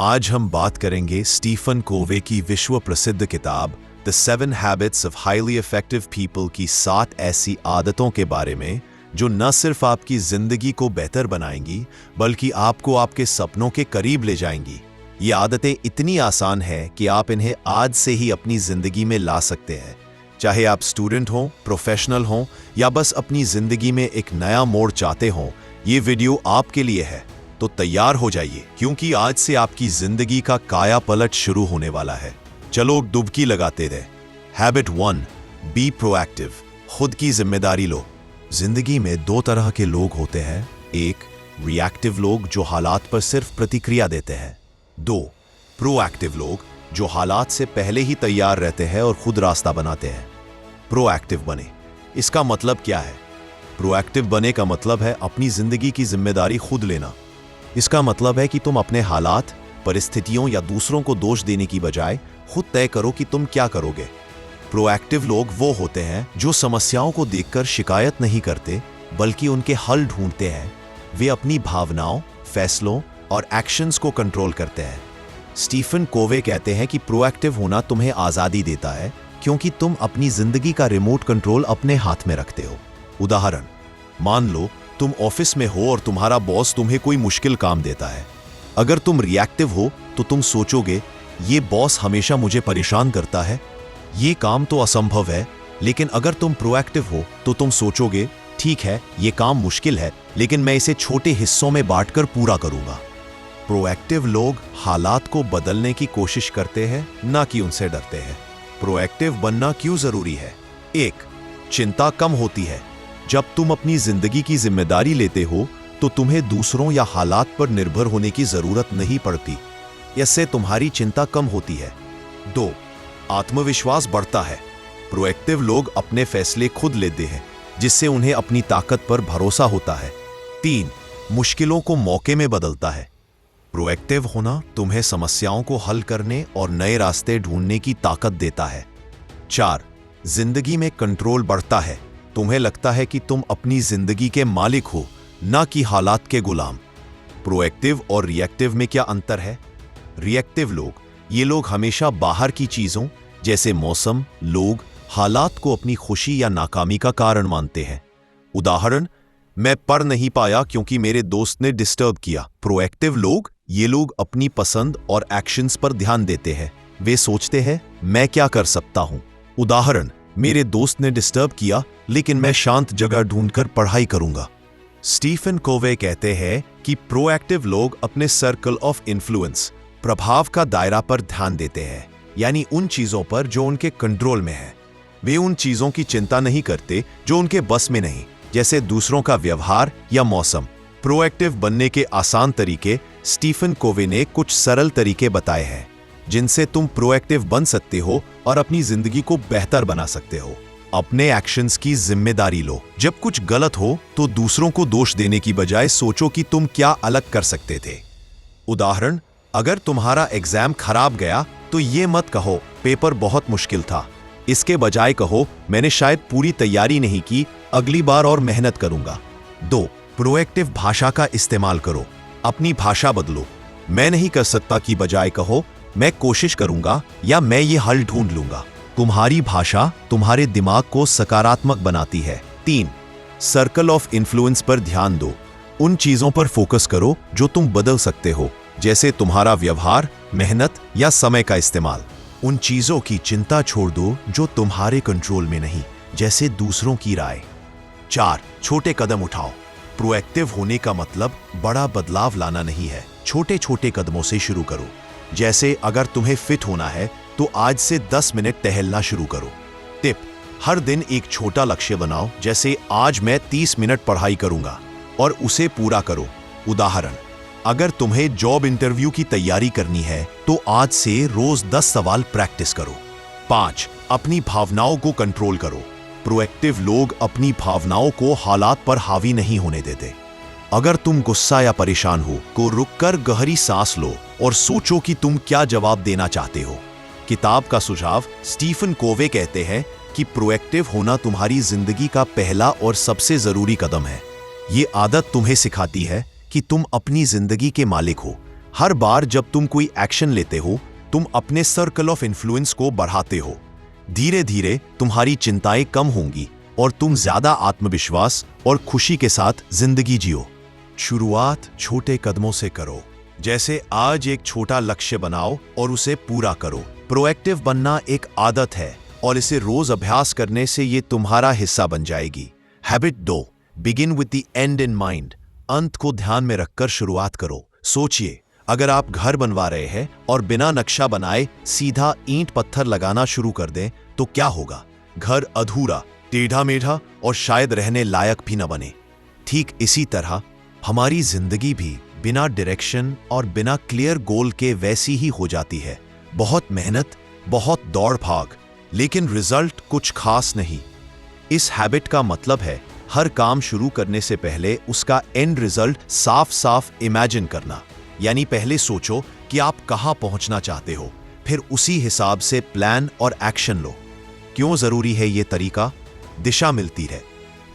आज हम बात करेंगे स्टीफन कोवे की विश्व प्रसिद्ध किताब the 7 habits of highly effective people की 7 ऐसी आदतों के बारे में जो न सिर्फ आपकी जिंदगी को बेहतर बनाएंगी बल्कि आपको आपके सपनों के करीब ले जाएंगी। ये आदतें इतनी आसान हैं कि आप इन्हें आज से ही अपनी जिंदगी में ला सकते हैं। चाहे आप स्टूडेंट हों, प्रोफेशनल हों या बस अपनी जिंदगी में एक नया मोड़ चाहते हों, ये वीडियो आपके लिए है। तो तैयार हो जाइए क्योंकि आज से आपकी जिंदगी का काया पलट शुरू होने वाला है। चलो डुबकी लगाते रहे। Habit 1, be proactive. खुद की जिम्मेदारी लो। जिंदगी में 2 तरह के लोग होते हैं। 1, रिएक्टिव लोग जो हालात पर सिर्फ प्रतिक्रिया देते हैं। 2, प्रोएक्टिव लोग जो हालात से पहले ही तैयार रहते हैं और खुद रास्ता बनाते हैं। प्रोएक्टिव बने, इसका मतलब क्या है? प्रोएक्टिव बने का मतलब है अपनी जिंदगी की जिम्मेदारी खुद लेना। इसका मतलब है कि तुम अपने हालात, परिस्थितियों या दूसरों को दोष देने की बजाय खुद तय करो कि तुम क्या करोगे। प्रोएक्टिव लोग वो होते हैं जो समस्याओं को देखकर शिकायत नहीं करते बल्कि उनके हल ढूंढते हैं। वे अपनी भावनाओं, फैसलों और एक्शंस को कंट्रोल करते हैं। स्टीफन कोवे कहते हैं कि प्रोएक्टिव होना तुम्हें आजादी देता है क्योंकि तुम अपनी जिंदगी का रिमोट कंट्रोल अपने हाथ में रखते हो। उदाहरण, मान लो तुम ऑफिस में हो और तुम्हारा बॉस तुम्हें कोई मुश्किल काम देता है। अगर तुम रिएक्टिव हो तो तुम सोचोगे ये बॉस हमेशा मुझे परेशान करता है, ये काम तो असंभव है। लेकिन अगर तुम प्रोएक्टिव हो तो तुम सोचोगे ठीक है, ये काम मुश्किल है लेकिन मैं इसे छोटे हिस्सों में बांटकर पूरा करूंगा। प्रोएक्टिव लोग हालात को बदलने की कोशिश करते हैं, ना कि उनसे डरते हैं। प्रोएक्टिव बनना क्यों जरूरी है? 1, चिंता कम होती है। जब तुम अपनी जिंदगी की जिम्मेदारी लेते हो तो तुम्हें दूसरों या हालात पर निर्भर होने की जरूरत नहीं पड़ती। इससे तुम्हारी चिंता कम होती है। 2, आत्मविश्वास बढ़ता है। प्रोएक्टिव लोग अपने फैसले खुद लेते हैं जिससे उन्हें अपनी ताकत पर भरोसा होता है। 3, मुश्किलों को मौके में बदलता है। प्रोएक्टिव होना तुम्हें समस्याओं को हल करने और नए रास्ते ढूंढने की ताकत देता है। 4, जिंदगी में कंट्रोल बढ़ता है। तुम्हें लगता है कि तुम अपनी जिंदगी के मालिक हो, ना कि हालात के गुलाम। प्रोएक्टिव और रिएक्टिव में क्या अंतर है? रिएक्टिव लोग, ये लोग हमेशा बाहर की चीजों जैसे मौसम, लोग, हालात को अपनी खुशी या नाकामी का कारण मानते हैं। उदाहरण, मैं पढ़ नहीं पाया क्योंकि मेरे दोस्त ने डिस्टर्ब किया। प्रोएक्टिव लोग, ये लोग अपनी पसंद और एक्शंस पर ध्यान देते हैं। वे सोचते हैं मैं क्या कर सकता हूं। उदाहरण, मेरे दोस्त ने डिस्टर्ब किया लेकिन मैं शांत जगह ढूंढकर पढ़ाई करूंगा। स्टीफन कोवे कहते हैं कि प्रोएक्टिव लोग अपने सर्कल ऑफ इन्फ्लुएंस, प्रभाव का दायरा पर ध्यान देते हैं, यानी उन चीजों पर जो उनके कंट्रोल में है। वे उन चीजों की चिंता नहीं करते जो उनके बस में नहीं, जैसे दूसरों का व्यवहार या मौसम। प्रोएक्टिव बनने के आसान तरीके स्टीफन कोवे ने कुछ सरल तरीके बताए हैं जिनसे तुम प्रोएक्टिव बन सकते हो और अपनी जिंदगी को बेहतर बना सकते हो। अपने एक्शंस की जिम्मेदारी लो। जब कुछ गलत हो तो दूसरों को दोष देने की बजाय सोचो कि तुम क्या अलग कर सकते थे। उदाहरण, अगर तुम्हारा एग्जाम खराब गया तो ये मत कहो पेपर बहुत मुश्किल था। इसके बजाय कहो मैंने शायद पूरी तैयारी नहीं की, अगली बार और मेहनत करूंगा। 2, प्रोएक्टिव भाषा का इस्तेमाल करो। अपनी भाषा बदलो। मैं नहीं कर सकता की बजाय कहो मैं कोशिश करूंगा या मैं ये हल ढूंढ लूंगा। तुम्हारी भाषा तुम्हारे दिमाग को सकारात्मक बनाती है। 3, सर्कल ऑफ इन्फ्लुएंस पर ध्यान दो। उन चीजों पर फोकस करो जो तुम बदल सकते हो, जैसे तुम्हारा व्यवहार, मेहनत या समय का इस्तेमाल। उन चीजों की चिंता छोड़ दो जो तुम्हारे कंट्रोल में नहीं, जैसे दूसरों की राय। 4, छोटे कदम उठाओ। प्रोएक्टिव होने का मतलब बड़ा बदलाव लाना नहीं है, छोटे छोटे कदमों से शुरू करो। जैसे अगर तुम्हें फिट होना है तो आज से 10 मिनट टहलना शुरू करो। टिप, हर दिन एक छोटा लक्ष्य बनाओ, जैसे आज मैं 30 मिनट पढ़ाई करूंगा और उसे पूरा करो। उदाहरण, अगर तुम्हें जॉब इंटरव्यू की तैयारी करनी है तो आज से रोज 10 सवाल प्रैक्टिस करो। 5, अपनी भावनाओं को कंट्रोल करो। प्रोएक्टिव लोग अपनी भावनाओं को हालात पर हावी नहीं होने देते। अगर तुम गुस्सा या परेशान हो तो रुककर गहरी सांस लो और सोचो कि तुम क्या जवाब देना चाहते हो। किताब का सुझाव स्टीफन कोवे कहते हैं कि प्रोएक्टिव होना तुम्हारी जिंदगी का पहला और सबसे जरूरी कदम है। ये आदत तुम्हें सिखाती है कि तुम अपनी जिंदगी के मालिक हो, हर बार जब तुम कोई एक्शन लेते हो, तुम अपने सर्कल ऑफ इन्फ्लुएंस को बढ़ाते हो। धीरे धीरे तुम्हारी चिंताएं कम होंगी और तुम ज्यादा आत्मविश्वास और खुशी के साथ जिंदगी जियो। शुरुआत छोटे कदमों से करो, जैसे आज एक छोटा लक्ष्य बनाओ और उसे पूरा करो। प्रोएक्टिव बनना एक आदत है और इसे रोज अभ्यास करने से ये तुम्हारा हिस्सा बन जाएगी। Habit 2, begin with the and in mind. अंत को ध्यान में रखकर शुरुआत करो। सोचिए, अगर आप घर बनवा रहे हैं और बिना नक्शा बनाए सीधा ईंट पत्थर लगाना शुरू कर दें तो क्या होगा? घर अधूरा, टेढ़ा मेढ़ा और शायद रहने लायक भी न बने। ठीक इसी तरह हमारी जिंदगी भी बिना डायरेक्शन और बिना क्लियर गोल के वैसी ही हो जाती है। बहुत मेहनत, बहुत दौड़ भाग, लेकिन रिजल्ट कुछ खास नहीं। इस हैबिट का मतलब है हर काम शुरू करने से पहले उसका एंड रिजल्ट साफ साफ इमेजिन करना। यानी पहले सोचो कि आप कहां पहुंचना चाहते हो, फिर उसी हिसाब से प्लान और एक्शन लो। क्यों जरूरी है ये तरीका? दिशा मिलती है।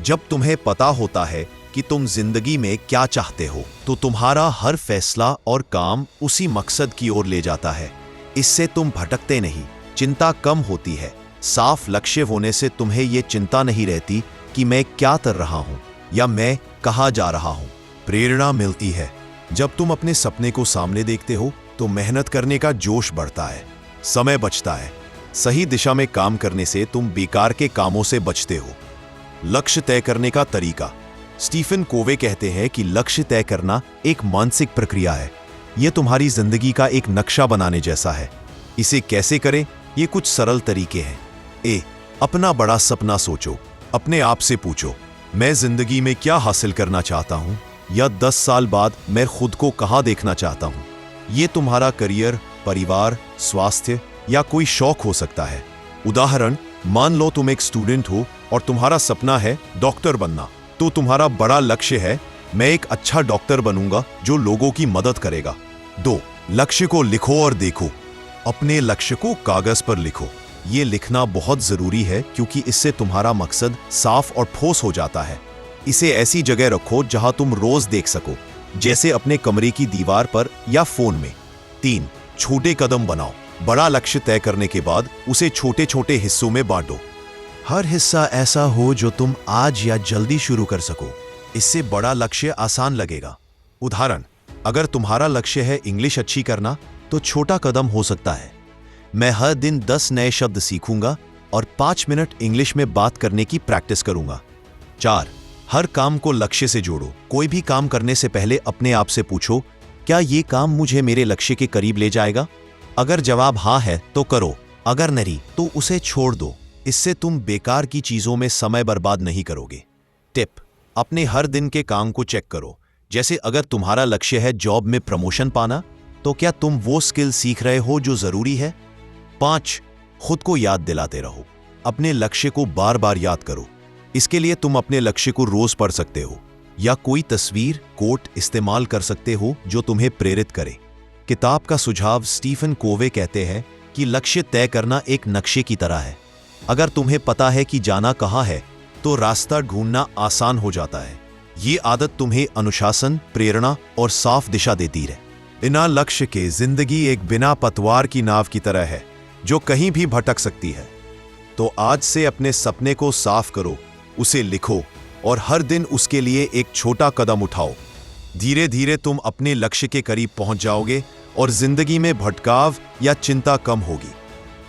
जब तुम्हें पता होता है कि तुम जिंदगी में क्या चाहते हो, तो तुम्हारा हर फैसला और काम उसी मकसद की ओर ले जाता है। इससे तुम भटकते नहीं, चिंता कम होती है। साफ लक्ष्य होने से तुम्हें यह चिंता नहीं रहती कि मैं क्या कर रहा हूं या मैं कहां जा रहा हूं। प्रेरणा मिलती है। जब तुम अपने सपने को सामने देखते हो तो मेहनत करने का जोश बढ़ता है, समय बचता है। सही दिशा में काम करने से तुम बेकार के कामों से बचते हो। लक्ष्य तय करने का तरीका। स्टीफन कोवे कहते हैं कि लक्ष्य तय करना एक मानसिक प्रक्रिया है। यह तुम्हारी जिंदगी का एक नक्शा बनाने जैसा है। इसे कैसे करें? ये कुछ सरल तरीके हैं। ए, अपना बड़ा सपना सोचो। अपने आप से पूछो, मैं जिंदगी में क्या हासिल करना चाहता हूं, या 10 साल बाद मैं खुद को कहां देखना चाहता हूं। यह तुम्हारा करियर, परिवार, स्वास्थ्य या कोई शौक हो सकता है। उदाहरण, मान लो तुम एक स्टूडेंट हो और तुम्हारा सपना है डॉक्टर बनना, तो तुम्हारा बड़ा लक्ष्य है, मैं एक अच्छा डॉक्टर बनूंगा जो लोगों की मदद करेगा। 2, लक्ष्य को लिखो और देखो। अपने लक्ष्य को कागज पर लिखो। ये लिखना बहुत जरूरी है क्योंकि इससे तुम्हारा मकसद साफ और ठोस हो जाता है। इसे ऐसी जगह रखो जहां तुम रोज देख सको, जैसे अपने कमरे की दीवार पर या फोन में। 3, छोटे कदम बनाओ। बड़ा लक्ष्य तय करने के बाद उसे छोटे छोटे हिस्सों में बांटो। हर हिस्सा ऐसा हो जो तुम आज या जल्दी शुरू कर सको। इससे बड़ा लक्ष्य आसान लगेगा। उदाहरण, अगर तुम्हारा लक्ष्य है इंग्लिश अच्छी करना, तो छोटा कदम हो सकता है, मैं हर दिन 10 नए शब्द सीखूंगा और 5 मिनट इंग्लिश में बात करने की प्रैक्टिस करूंगा। 4, हर काम को लक्ष्य से जोड़ो। कोई भी काम करने से पहले अपने आप से पूछो, क्या ये काम मुझे मेरे लक्ष्य के करीब ले जाएगा? अगर जवाब हाँ है तो करो, अगर नहीं तो उसे छोड़ दो। इससे तुम बेकार की चीजों में समय बर्बाद नहीं करोगे। टिप, अपने हर दिन के काम को चेक करो। जैसे अगर तुम्हारा लक्ष्य है जॉब में प्रमोशन पाना, तो क्या तुम वो स्किल सीख रहे हो जो जरूरी है? 5, खुद को याद दिलाते रहो। अपने लक्ष्य को बार बार याद करो। इसके लिए तुम अपने लक्ष्य को रोज पढ़ सकते हो या कोई तस्वीर, कोट इस्तेमाल कर सकते हो जो तुम्हें प्रेरित करे। किताब का सुझाव। स्टीफन कोवे कहते हैं कि लक्ष्य तय करना एक नक्शे की तरह है। अगर तुम्हें पता है कि जाना कहां है, तो रास्ता ढूंढना आसान हो जाता है। ये आदत तुम्हें अनुशासन, प्रेरणा और साफ दिशा देती है। बिना लक्ष्य के जिंदगी एक बिना पतवार की नाव की तरह है जो कहीं भी भटक सकती है। तो आज से अपने सपने को साफ करो, उसे लिखो और हर दिन उसके लिए एक छोटा कदम उठाओ। धीरे धीरे तुम अपने लक्ष्य के करीब पहुंच जाओगे और जिंदगी में भटकाव या चिंता कम होगी।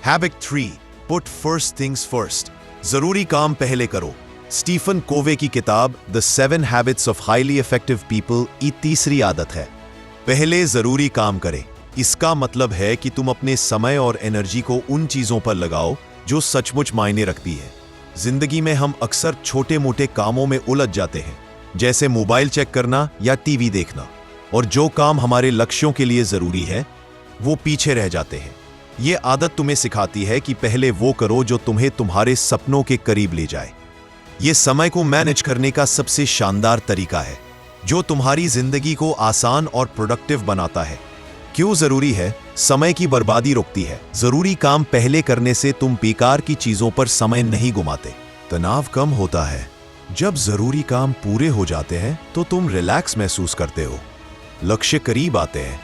Habit 3, put first things first. जरूरी काम पहले करो। स्टीफन कोवे की किताब the 7 habits of highly effective people की तीसरी आदत है, पहले जरूरी काम करें। इसका मतलब है कि तुम अपने समय और एनर्जी को उन चीजों पर लगाओ जो सचमुच मायने रखती है। जिंदगी में हम अक्सर छोटे मोटे कामों में उलझ जाते हैं, जैसे मोबाइल चेक करना या टीवी देखना, और जो काम हमारे लक्ष्यों के लिए जरूरी है वो पीछे रह जाते हैं। ये आदत तुम्हें सिखाती है कि पहले वो करो जो तुम्हें तुम्हारे सपनों के करीब ले जाए। ये समय को मैनेज करने का सबसे शानदार तरीका है जो तुम्हारी जिंदगी को आसान और प्रोडक्टिव बनाता है। क्यों जरूरी है? समय की बर्बादी रोकती है। जरूरी काम पहले करने से तुम बेकार की चीजों पर समय नहीं गुमाते। तनाव कम होता है। जब जरूरी काम पूरे हो जाते हैं तो तुम रिलैक्स महसूस करते हो, लक्ष्य करीब आते हैं।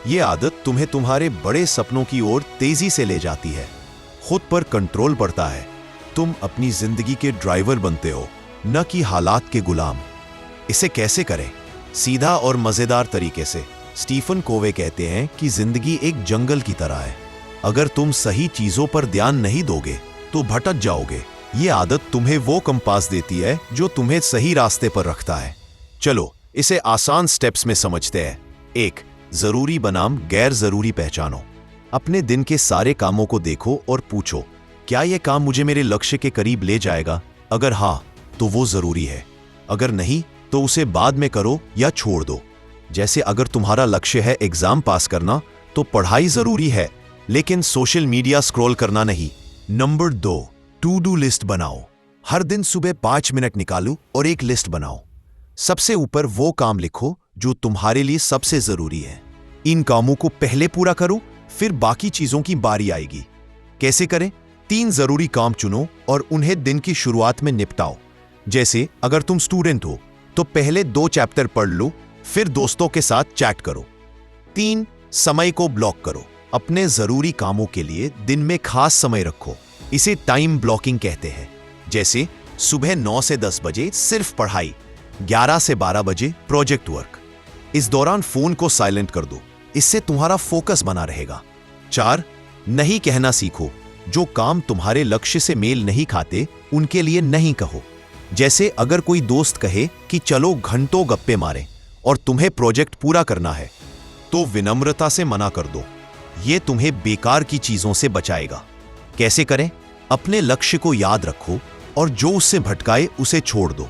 ये आदत तुम्हें तुम्हारे बड़े सपनों की ओर तेजी से ले जाती है। खुद पर कंट्रोल बढ़ता है। तुम अपनी जिंदगी के ड्राइवर बनते हो, न कि हालात के गुलाम। इसे कैसे करें? सीधा और मजेदार तरीके से। स्टीफन कोवे कहते हैं कि जिंदगी एक जंगल की तरह है। अगर तुम सही चीजों पर ध्यान नहीं दोगे तो भटक जाओगे। ये आदत तुम्हें वो कंपास देती है जो तुम्हें सही रास्ते पर रखता है। चलो इसे आसान स्टेप्स में समझते हैं। 1. जरूरी बनाम गैर जरूरी पहचानो। अपने दिन के सारे कामों को देखो और पूछो, क्या यह काम मुझे मेरे लक्ष्य के करीब ले जाएगा? अगर हाँ, तो वो जरूरी है। अगर नहीं, तो उसे बाद में करो या छोड़ दो। जैसे अगर तुम्हारा लक्ष्य है एग्जाम पास करना, तो पढ़ाई जरूरी है, लेकिन सोशल मीडिया स्क्रॉल करना नहीं। नंबर 2. टू डू लिस्ट बनाओ। हर दिन सुबह 5 मिनट निकालो और एक लिस्ट बनाओ। सबसे ऊपर वो काम लिखो जो तुम्हारे लिए सबसे जरूरी है। इन कामों को पहले पूरा करो, फिर बाकी चीजों की बारी आएगी। कैसे करें? 3 जरूरी काम चुनो और उन्हें दिन की शुरुआत में निपटाओ। जैसे अगर तुम स्टूडेंट हो तो पहले 2 चैप्टर पढ़ लो, फिर दोस्तों के साथ चैट करो। 3. समय को ब्लॉक करो। अपने जरूरी कामों के लिए दिन में खास समय रखो। इसे टाइम ब्लॉकिंग कहते हैं। जैसे सुबह 9 से 10 बजे सिर्फ पढ़ाई, 11 से 12 बजे प्रोजेक्ट वर्क। इस दौरान फोन को साइलेंट कर दो, इससे तुम्हारा फोकस बना रहेगा। 4. नहीं कहना सीखो। जो काम तुम्हारे लक्ष्य से मेल नहीं खाते, उनके लिए नहीं कहो। जैसे अगर कोई दोस्त कहे कि चलो घंटों गप्पे मारें और तुम्हें प्रोजेक्ट पूरा करना है, तो विनम्रता से मना कर दो। यह तुम्हें बेकार की चीजों से बचाएगा। कैसे करें? अपने लक्ष्य को याद रखो और जो उससे भटकाए उसे छोड़ दो।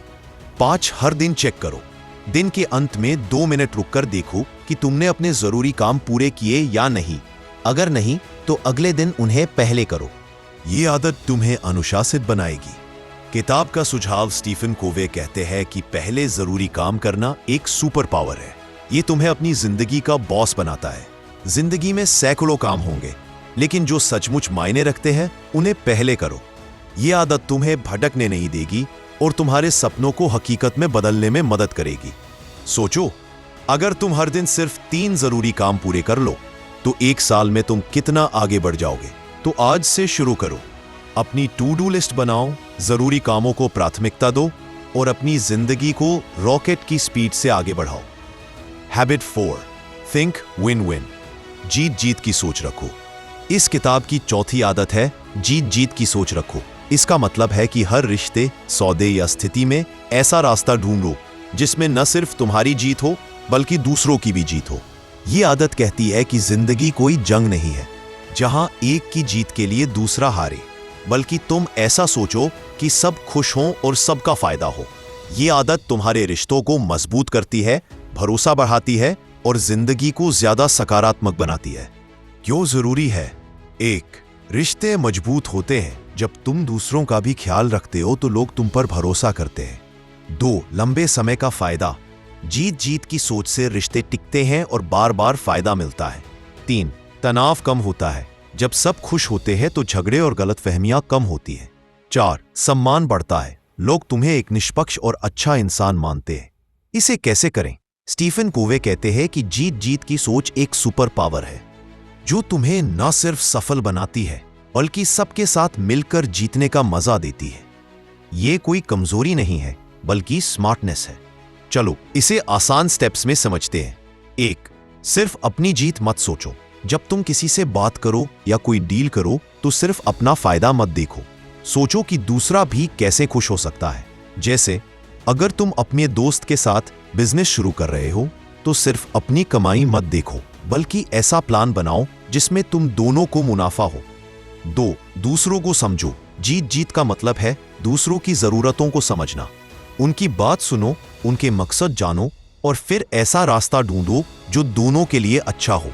5. हर दिन चेक करो। दिन के अंत में 2 मिनट रुककर देखो कि तुमने अपने जरूरी काम पूरे किए या नहीं। अगर नहीं, तो अगले दिन उन्हें पहले करो। ये आदत तुम्हें अनुशासित बनाएगी। किताब का सुझाव स्टीफन कोवे कहते हैं कि पहले जरूरी काम करना एक सुपर पावर है। ये तुम्हें अपनी जिंदगी का बॉस बनाता है। जिंदगी में सैकड़ों काम होंगे, लेकिन जो सचमुच मायने रखते हैं उन्हें पहले करो। ये आदत तुम्हें भटकने नहीं देगी और तुम्हारे सपनों को हकीकत में बदलने में मदद करेगी। सोचो, अगर तुम हर दिन सिर्फ 3 जरूरी काम पूरे कर लो, तो 1 साल में तुम कितना आगे बढ़ जाओगे। तो आज से शुरू करो। अपनी टू डू लिस्ट बनाओ, जरूरी कामों को प्राथमिकता दो और अपनी जिंदगी को रॉकेट की स्पीड से आगे बढ़ाओ। हैबिट 4. Think win win. जीत जीत की सोच रखो। इस किताब की चौथी आदत है जीत जीत की सोच रखो। इसका मतलब है कि हर रिश्ते, सौदे या स्थिति में ऐसा रास्ता ढूंढो जिसमें न सिर्फ तुम्हारी जीत हो, बल्कि दूसरों की भी जीत हो। ये आदत कहती है कि जिंदगी कोई जंग नहीं है जहां एक की जीत के लिए दूसरा हारे, बल्कि तुम ऐसा सोचो कि सब खुश हों और सबका फायदा हो। ये आदत तुम्हारे रिश्तों को मजबूत करती है, भरोसा बढ़ाती है और जिंदगी को ज्यादा सकारात्मक बनाती है। क्यों जरूरी है? 1. रिश्ते मजबूत होते हैं जब तुम दूसरों का भी ख्याल रखते हो तो लोग तुम पर भरोसा करते हैं। 2. लंबे समय का फायदा। जीत जीत की सोच से रिश्ते टिकते हैं और बार बार फायदा मिलता है। 3. तनाव कम होता है। जब सब खुश होते हैं तो झगड़े और गलतफहमियां कम होती हैं। 4. सम्मान बढ़ता है। लोग तुम्हें एक निष्पक्ष और अच्छा इंसान मानते हैं। इसे कैसे करें? स्टीफन कोवे कहते हैं कि जीत जीत की सोच एक सुपर पावर है जो तुम्हें न सिर्फ सफल बनाती है, बल्कि सबके साथ मिलकर जीतने का मजा देती है। यह कोई कमजोरी नहीं है, बल्कि स्मार्टनेस है। चलो इसे आसान स्टेप्स में समझते हैं। 1. सिर्फ अपनी जीत मत सोचो। जब तुम किसी से बात करो या कोई डील करो तो सिर्फ अपना फायदा मत देखो, सोचो कि दूसरा भी कैसे खुश हो सकता है। जैसे अगर तुम अपने दोस्त के साथ बिजनेस शुरू कर रहे हो तो सिर्फ अपनी कमाई मत देखो, बल्कि ऐसा प्लान बनाओ जिसमें तुम दोनों को मुनाफा हो। 2. दूसरों को समझो। जीत जीत का मतलब है दूसरों की जरूरतों को समझना। उनकी बात सुनो, उनके मकसद जानो और फिर ऐसा रास्ता ढूंढो जो दोनों के लिए अच्छा हो।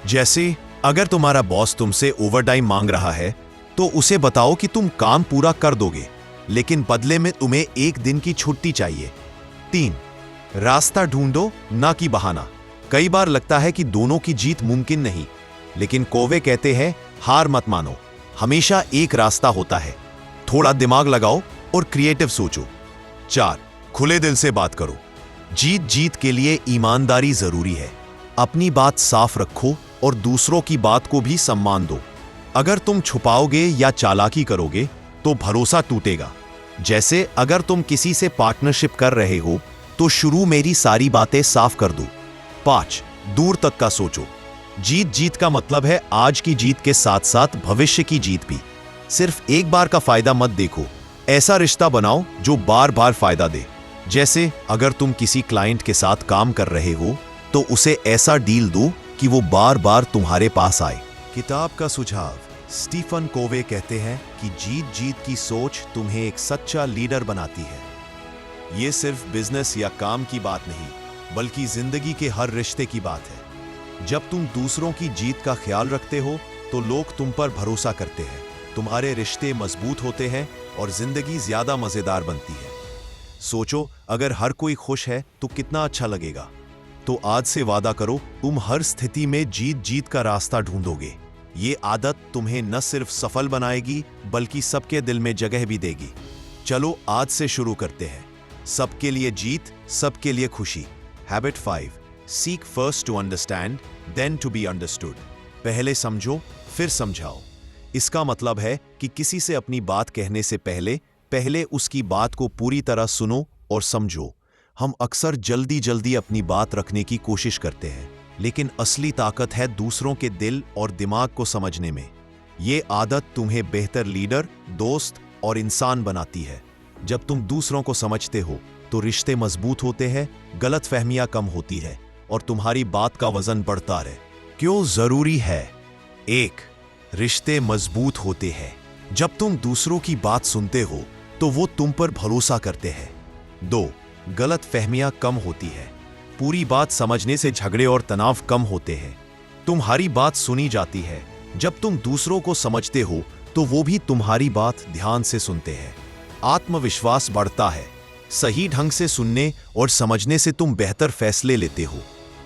जैसे अगर तुम्हारा बॉस तुमसे ओवरटाइम मांग रहा है तो उसे बताओ कि तुम काम पूरा कर दोगे, लेकिन बदले में तुम्हें 1 दिन की छुट्टी चाहिए। 3. रास्ता ढूंढो, ना कि बहाना। कई बार लगता है कि दोनों की जीत मुमकिन नहीं, लेकिन कोवे कहते हैं हार मत मानो, हमेशा एक रास्ता होता है। थोड़ा दिमाग लगाओ और क्रिएटिव सोचो। 4. खुले दिल से बात करो। जीत जीत के लिए ईमानदारी जरूरी है। अपनी बात साफ रखो और दूसरों की बात को भी सम्मान दो। अगर तुम छुपाओगे या चालाकी करोगे तो भरोसा टूटेगा। जैसे अगर तुम किसी से पार्टनरशिप कर रहे हो तो शुरू मेरी सारी बातें साफ कर दो। 5. दूर तक का सोचो। जीत का मतलब है आज की जीत के साथ साथ भविष्य की जीत भी। सिर्फ एक बार का फायदा मत देखो, ऐसा रिश्ता बनाओ जो बार बार फायदा दे। जैसे अगर तुम किसी क्लाइंट के साथ काम कर रहे हो तो उसे ऐसा डील दो कि वो बार बार तुम्हारे पास आए। किताब का सुझाव। स्टीफन कोवे कहते हैं कि जीत की सोच तुम्हें एक सच्चा लीडर बनाती है। ये सिर्फ बिजनेस या काम की बात नहीं, बल्कि जिंदगी के हर रिश्ते की बात है। जब तुम दूसरों की जीत का ख्याल रखते हो तो लोग तुम पर भरोसा करते हैं, तुम्हारे रिश्ते मजबूत होते हैं और जिंदगी ज्यादा मजेदार बनती है। सोचो, अगर हर कोई खुश है तो कितना अच्छा लगेगा। तो आज से वादा करो, तुम हर स्थिति में जीत का रास्ता ढूंढोगे। ये आदत तुम्हें न सिर्फ सफल बनाएगी बल्कि सबके दिल में जगह भी देगी। चलो आज से शुरू करते हैं। सबके लिए जीत, सबके लिए खुशी। Habit 5. Seek first to understand, then to be understood. पहले समझो, फिर समझाओ। इसका मतलब है कि किसी से अपनी बात कहने से पहले उसकी बात को पूरी तरह सुनो और समझो। हम अक्सर जल्दी अपनी बात रखने की कोशिश करते हैं, लेकिन असली ताकत है दूसरों के दिल और दिमाग को समझने में। ये आदत तुम्हें बेहतर लीडर, दोस्त और इंसान बनाती है। जब तुम दूसरों को समझते हो तो रिश्ते मजबूत होते हैं, गलतफहमियां कम होती है और तुम्हारी बात का वजन बढ़ता है। क्यों जरूरी है? 1. रिश्ते मजबूत होते हैं। जब तुम दूसरों की बात सुनते हो तो वो तुम पर भरोसा करते हैं। 2. गलतफहमियां कम होती है। पूरी बात समझने से झगड़े और तनाव कम होते हैं। तुम्हारी बात सुनी जाती है। जब तुम दूसरों को समझते हो तो वो भी तुम्हारी बात ध्यान से सुनते हैं। आत्मविश्वास बढ़ता है। सही ढंग से सुनने और समझने से तुम बेहतर फैसले लेते हो।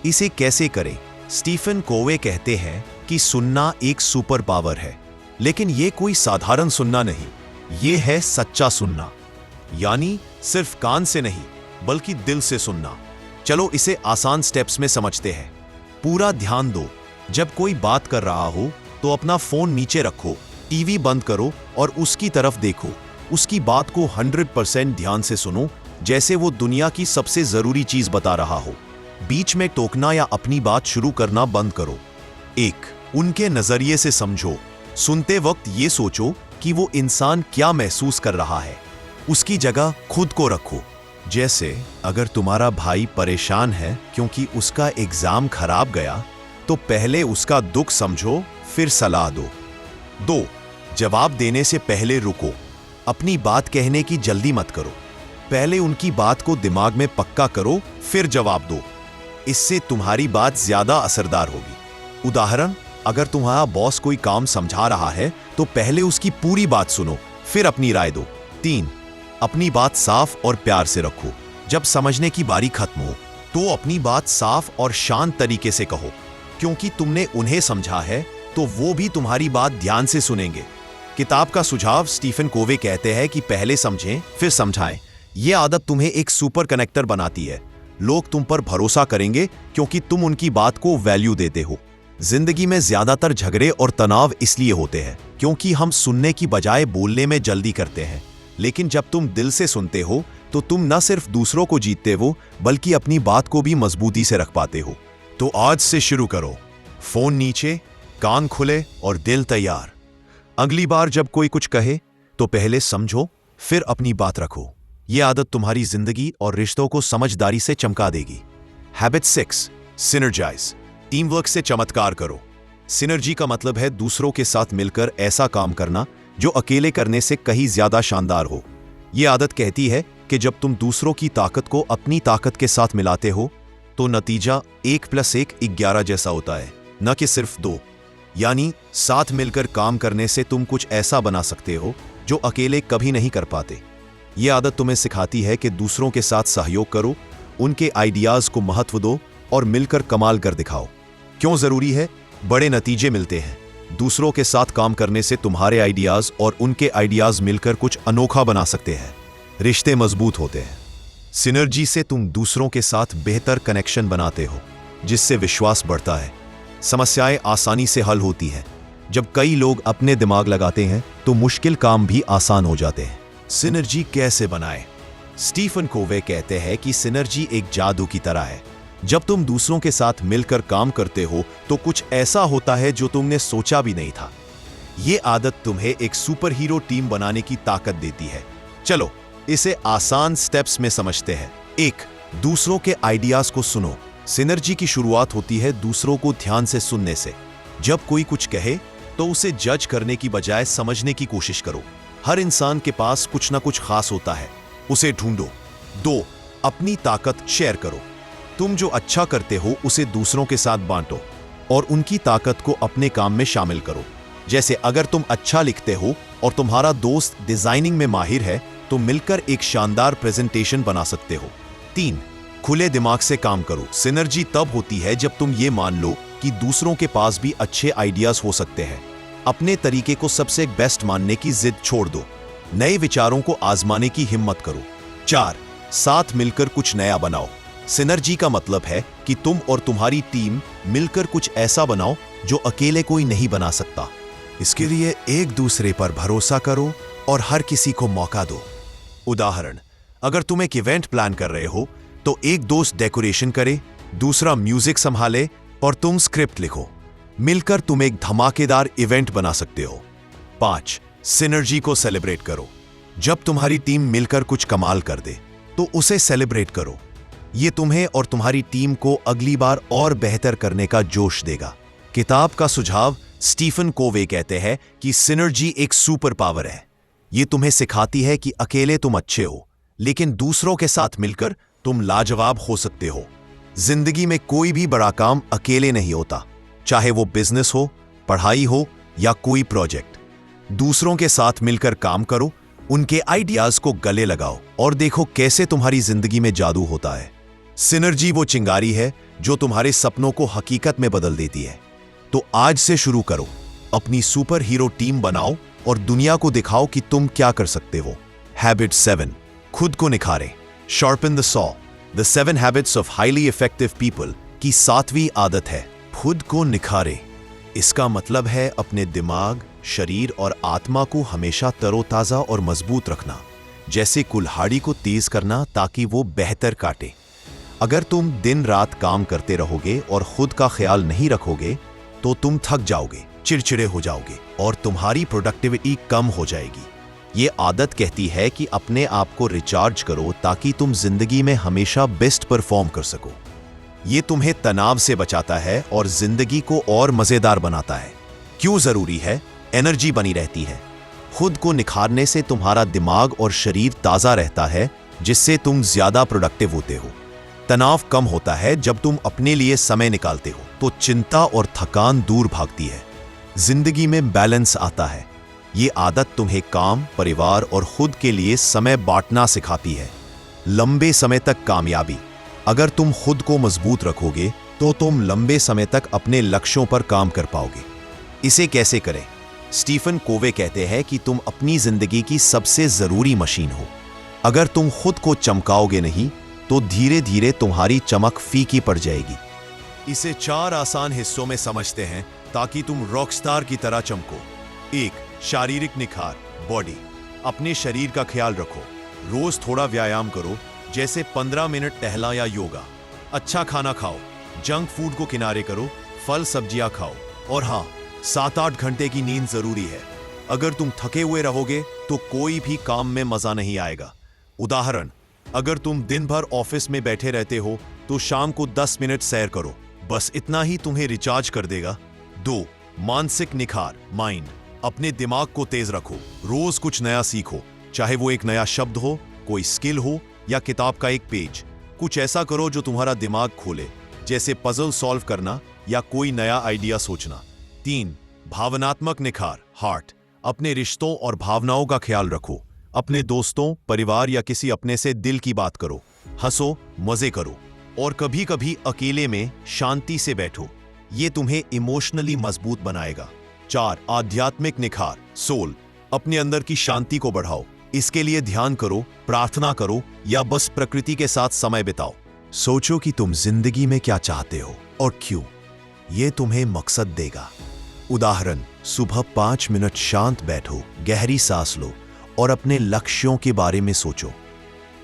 इसे कैसे करें? स्टीफन कोवे कहते हैं कि सुनना एक सुपर पावर है, लेकिन ये कोई साधारण सुनना नहीं, ये है सच्चा सुनना। यानी सिर्फ कान से नहीं बल्कि दिल से सुनना। चलो इसे आसान स्टेप्स में समझते हैं। पूरा ध्यान दो। जब कोई बात कर रहा हो तो अपना फोन नीचे रखो, टीवी बंद करो और उसकी तरफ देखो। उसकी बात को 100% ध्यान से सुनो, जैसे वो दुनिया की सबसे जरूरी चीज बता रहा हो। बीच में टोकना या अपनी बात शुरू करना बंद करो। 1. उनके नजरिए से समझो। सुनते वक्त ये सोचो कि वो इंसान क्या महसूस कर रहा है। उसकी जगह खुद को रखो। जैसे अगर तुम्हारा भाई परेशान है क्योंकि उसका एग्जाम खराब गया, तो पहले उसका दुख समझो, फिर सलाह दो। 2. जवाब देने से पहले रुको। अपनी बात कहने की जल्दी मत करो। पहले उनकी बात को दिमाग में पक्का करो, फिर जवाब दो। इससे तुम्हारी बात ज्यादा असरदार होगी। उदाहरण, अगर तुम्हारा बॉस कोई काम समझा रहा है तो पहले उसकी पूरी बात सुनो, फिर अपनी राय दो। 3. अपनी बात साफ और प्यार से रखो। जब समझने की बारी खत्म हो तो अपनी बात साफ और शांत तरीके से कहो, क्योंकि तुमने उन्हें समझा है तो वो भी तुम्हारी बात ध्यान से सुनेंगे। किताब का सुझाव। स्टीफन कोवे कहते हैं कि पहले समझें फिर समझाएं। यह आदत तुम्हें एक सुपर कनेक्टर बनाती है। लोग तुम पर भरोसा करेंगे क्योंकि तुम उनकी बात को वैल्यू देते हो। जिंदगी में ज्यादातर झगड़े और तनाव इसलिए होते हैं क्योंकि हम सुनने की बजाय बोलने में जल्दी करते हैं। लेकिन जब तुम दिल से सुनते हो तो तुम न सिर्फ दूसरों को जीतते हो बल्कि अपनी बात को भी मजबूती से रख पाते हो। तो आज से शुरू करो। फोन नीचे, कान खुले और दिल तैयार। अगली बार जब कोई कुछ कहे तो पहले समझो, फिर अपनी बात रखो। यह आदत तुम्हारी जिंदगी और रिश्तों को समझदारी से चमका देगी। हैबिट 6. सिनर्जाइज। टीम वर्क से चमत्कार करो। सिनर्जी का मतलब है दूसरों के साथ मिलकर ऐसा काम करना जो अकेले करने से कहीं ज्यादा शानदार हो। यह आदत कहती है कि जब तुम दूसरों की ताकत को अपनी ताकत के साथ मिलाते हो तो नतीजा 1+1 11 जैसा होता है, न कि सिर्फ 2। यानी साथ मिलकर काम करने से तुम कुछ ऐसा बना सकते हो जो अकेले कभी नहीं कर पाते। यह आदत तुम्हें सिखाती है कि दूसरों के साथ सहयोग करो, उनके आइडियाज को महत्व दो और मिलकर कमाल कर दिखाओ। क्यों जरूरी है? बड़े नतीजे मिलते हैं। दूसरों के साथ काम करने से तुम्हारे आइडियाज और उनके आइडियाज मिलकर कुछ अनोखा बना सकते हैं। रिश्ते मजबूत होते हैं। सिनर्जी से तुम दूसरों के साथ बेहतर कनेक्शन बनाते हो। जिससे विश्वास बढ़ता है। समस्याएं आसानी से हल होती हैं। जब कई लोग अपने दिमाग लगाते हैं तो मुश्किल काम भी आसान हो जाते हैं। सिनर्जी कैसे बनाएं? स्टीफन कोवे कहते हैं कि सिनर्जी एक जादू की तरह है। जब तुम दूसरों के साथ मिलकर काम करते हो तो कुछ ऐसा होता है जो तुमने सोचा भी नहीं था। ये आदत तुम्हें एक सुपर हीरो टीम बनाने की ताकत देती है। चलो इसे आसान स्टेप्स में समझते हैं। 1. दूसरों के आइडियाज को सुनो। सिनर्जी की शुरुआत होती है दूसरों को ध्यान से सुनने से। जब कोई कुछ कहे तो उसे जज करने की बजाय समझने की कोशिश करो। हर इंसान के पास कुछ ना कुछ खास होता है, उसे ढूंढो। 2. अपनी ताकत शेयर करो। तुम जो अच्छा करते हो उसे दूसरों के साथ बांटो और उनकी ताकत को अपने काम में शामिल करो। जैसे अगर तुम अच्छा लिखते हो और तुम्हारा दोस्त डिजाइनिंग में माहिर है तो मिलकर एक शानदार प्रेजेंटेशन बना सकते हो। 3. खुले दिमाग से काम करो। सिनर्जी तब होती है जब तुम ये मान लो कि दूसरों के पास भी अच्छे आइडियाज हो सकते हैं। अपने तरीके को सबसे बेस्ट मानने की जिद छोड़ दो। नए विचारों को आजमाने की हिम्मत करो। 4. साथ मिलकर कुछ नया बनाओ। सिनर्जी का मतलब है कि तुम और तुम्हारी टीम मिलकर कुछ ऐसा बनाओ जो अकेले कोई नहीं बना सकता। इसके लिए एक दूसरे पर भरोसा करो और हर किसी को मौका दो। उदाहरण, अगर तुम एक इवेंट प्लान कर रहे हो तो एक दोस्त डेकोरेशन करे, दूसरा म्यूजिक संभाले और तुम स्क्रिप्ट लिखो। मिलकर तुम एक धमाकेदार इवेंट बना सकते हो। 5. सिनर्जी को सेलिब्रेट करो। जब तुम्हारी टीम मिलकर कुछ कमाल कर दे तो उसे सेलिब्रेट करो। ये तुम्हें और तुम्हारी टीम को अगली बार और बेहतर करने का जोश देगा। किताब का सुझाव स्टीफन कोवे कहते हैं कि सिनर्जी एक सुपर पावर है। ये तुम्हें सिखाती है कि अकेले तुम अच्छे हो, लेकिन दूसरों के साथ मिलकर तुम लाजवाब हो सकते हो। जिंदगी में कोई भी बड़ा काम अकेले नहीं होता, चाहे वो बिजनेस हो, पढ़ाई हो या कोई प्रोजेक्ट। दूसरों के साथ मिलकर काम करो, उनके आइडियाज को गले लगाओ और देखो कैसे तुम्हारी जिंदगी में जादू होता है। सिनर्जी वो चिंगारी है जो तुम्हारे सपनों को हकीकत में बदल देती है। तो आज से शुरू करो, अपनी सुपर हीरो टीम बनाओ और दुनिया को दिखाओ कि तुम क्या कर सकते हो। हैबिट 7. खुद को निखारें। Sharpen the saw. The 7 habits of highly effective people की 7वीं आदत है खुद को निखारें। इसका मतलब है अपने दिमाग, शरीर और आत्मा को हमेशा तरोताजा और मजबूत रखना। जैसे कुल्हाड़ी को तेज करना ताकि वो बेहतर काटे। अगर तुम दिन रात काम करते रहोगे और खुद का ख्याल नहीं रखोगे तो तुम थक जाओगे, चिड़चिड़े हो जाओगे और तुम्हारी प्रोडक्टिविटी कम हो जाएगी। ये आदत कहती है कि अपने आप को रिचार्ज करो ताकि तुम जिंदगी में हमेशा बेस्ट परफॉर्म कर सको। ये तुम्हें तनाव से बचाता है और जिंदगी को और मजेदार बनाता है। क्यों जरूरी है? एनर्जी बनी रहती है। खुद को निखारने से तुम्हारा दिमाग और शरीर ताजा रहता है, जिससे तुम ज्यादा प्रोडक्टिव होते हो। तनाव कम होता है जब तुम अपने लिए समय निकालते हो, तो चिंता और थकान दूर भागती है। जिंदगी में बैलेंस आता है। ये आदत तुम्हें काम, परिवार और खुद के लिए समय बांटना सिखाती है। लंबे समय तक कामयाबी। अगर तुम खुद को मजबूत रखोगे तो तुम लंबे समय तक अपने लक्ष्यों पर काम कर पाओगे। इसे कैसे करें? स्टीफन कोवे कहते हैं कि तुम अपनी जिंदगी की सबसे जरूरी मशीन हो। अगर तुम खुद को चमकाओगे नहीं तो धीरे धीरे तुम्हारी चमक फीकी पड़ जाएगी। इसे 4 आसान हिस्सों में समझते हैं ताकि तुम रॉकस्टार की तरह चमको। 1. शारीरिक निखार, बॉडी। अपने शरीर का ख्याल रखो। रोज थोड़ा व्यायाम करो, जैसे 15 मिनट टहला या योगा। अच्छा खाना खाओ, जंक फूड को किनारे करो, फल सब्जियां खाओ। और हाँ, 7-8 घंटे की नींद जरूरी है। अगर तुम थके हुए रहोगे तो कोई भी काम में मजा नहीं आएगा। उदाहरण, अगर तुम दिन भर ऑफिस में बैठे रहते हो तो शाम को 10 मिनट सैर करो, बस इतना ही तुम्हें रिचार्ज कर देगा। 2. मानसिक निखार, माइंड। अपने दिमाग को तेज रखो, रोज कुछ नया सीखो, चाहे वो एक नया शब्द हो, कोई स्किल हो या किताब का एक पेज। कुछ ऐसा करो जो तुम्हारा दिमाग खोले, जैसे पजल सॉल्व करना या कोई नया आइडिया सोचना। 3. भावनात्मक निखार, हार्ट। अपने रिश्तों और भावनाओं का ख्याल रखो। अपने दोस्तों, परिवार या किसी अपने से दिल की बात करो, हंसो, मजे करो और कभी कभी अकेले में शांति से बैठो। ये तुम्हें इमोशनली मजबूत बनाएगा। 4. आध्यात्मिक निखार, सोल। अपने अंदर की शांति को बढ़ाओ। इसके लिए ध्यान करो, प्रार्थना करो या बस प्रकृति के साथ समय बिताओ। सोचो कि तुम जिंदगी में क्या चाहते हो और क्यों। ये तुम्हें मकसद देगा। उदाहरण, सुबह 5 मिनट शांत बैठो, गहरी सांस लो और अपने लक्ष्यों के बारे में सोचो।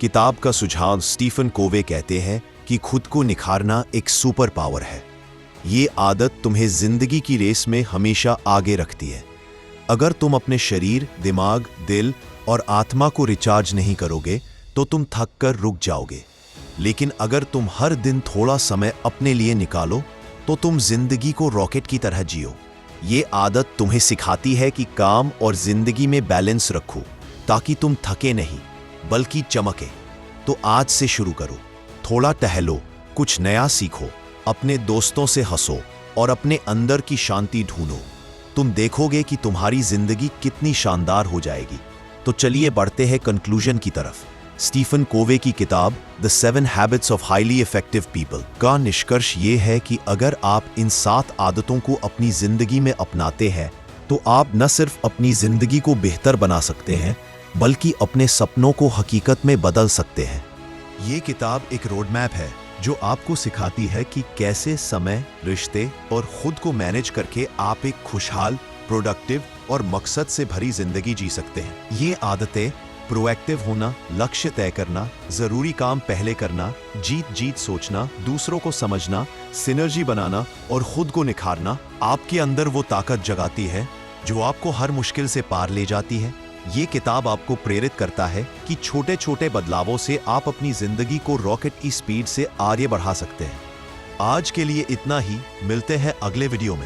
किताब का सुझाव स्टीफन कोवे कहते हैं कि खुद को निखारना एक सुपर पावर है। ये आदत तुम्हें जिंदगी की रेस में हमेशा आगे रखती है। अगर तुम अपने शरीर, दिमाग, दिल और आत्मा को रिचार्ज नहीं करोगे तो तुम थक कर रुक जाओगे। लेकिन अगर तुम हर दिन थोड़ा समय अपने लिए निकालो तो तुम जिंदगी को रॉकेट की तरह जियो। ये आदत तुम्हें सिखाती है कि काम और जिंदगी में बैलेंस रखो ताकि तुम थके नहीं बल्कि चमके। तो आज से शुरू करो, थोड़ा टहलो, कुछ नया सीखो, अपने दोस्तों से हंसो और अपने अंदर की शांति ढूंढो। तुम देखोगे कि तुम्हारी जिंदगी कितनी शानदार हो जाएगी। तो चलिए बढ़ते हैं कंक्लूजन की तरफ। स्टीफन कोवे की किताब the 7 habits of highly effective people का निष्कर्ष ये है कि अगर आप इन 7 आदतों को अपनी जिंदगी में अपनाते हैं तो आप न सिर्फ अपनी जिंदगी को बेहतर बना सकते हैं बल्कि अपने सपनों को हकीकत में बदल सकते हैं। ये किताब एक रोड मैप है जो आपको सिखाती है कि कैसे समय, रिश्ते और खुद को मैनेज करके आप एक खुशहाल, प्रोडक्टिव और मकसद से भरी जिंदगी जी सकते हैं। ये आदतें प्रोएक्टिव होना, लक्ष्य तय करना, जरूरी काम पहले करना, जीत जीत सोचना, दूसरों को समझना, सिनर्जी बनाना और खुद को निखारना आपके अंदर वो ताकत जगाती है जो आपको हर मुश्किल से पार ले जाती है। ये किताब आपको प्रेरित करता है कि छोटे छोटे बदलावों से आप अपनी जिंदगी को रॉकेट की स्पीड से आगे बढ़ा सकते हैं। आज के लिए इतना ही, मिलते हैं अगले वीडियो में।